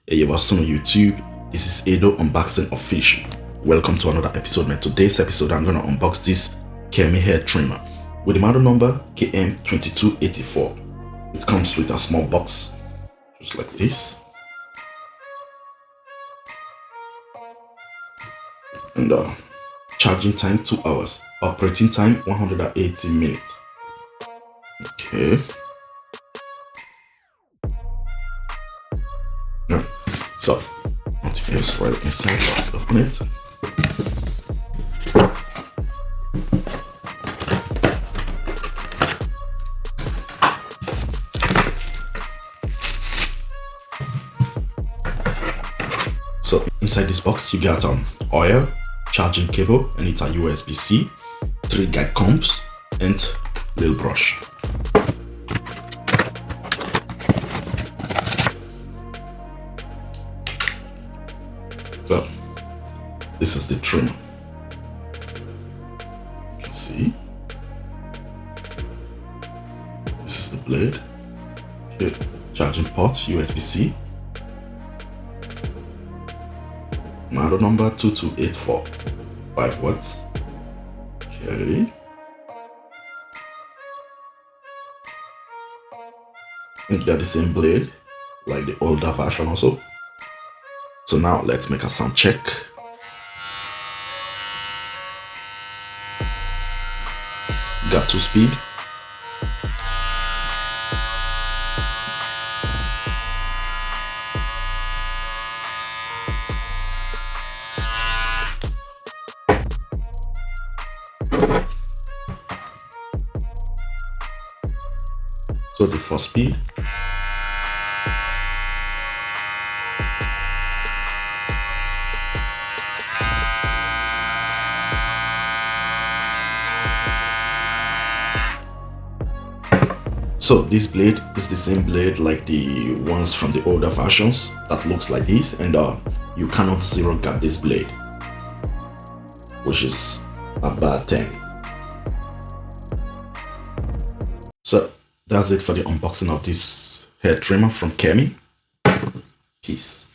Hey, what's on YouTube? This is Edo Unboxing Official. Welcome to another episode, man. Today's episode, I'm gonna unbox this Kemi hair trimmer with the model number KM2284. It comes with a small box, just like this, and charging time 2 hours, operating time 180 minutes. Okay. No. So, here's right inside. Let's open it. So inside this box, you got oil, charging cable, and it's a USB-C, 3 guide combs, and little brush. So this is the trimmer. You can see this is the blade. Here, charging port, USB-C. Model number 2284, 5 watts. Okay. And you got the same blade like the older version also. So now let's make a sound check. Got 2 speed. So the first speed. So this blade is the same blade like the ones from the older versions that looks like this, and you cannot zero gap this blade, which is a bad thing. So that's it for the unboxing of this hair trimmer from Kemi. Peace.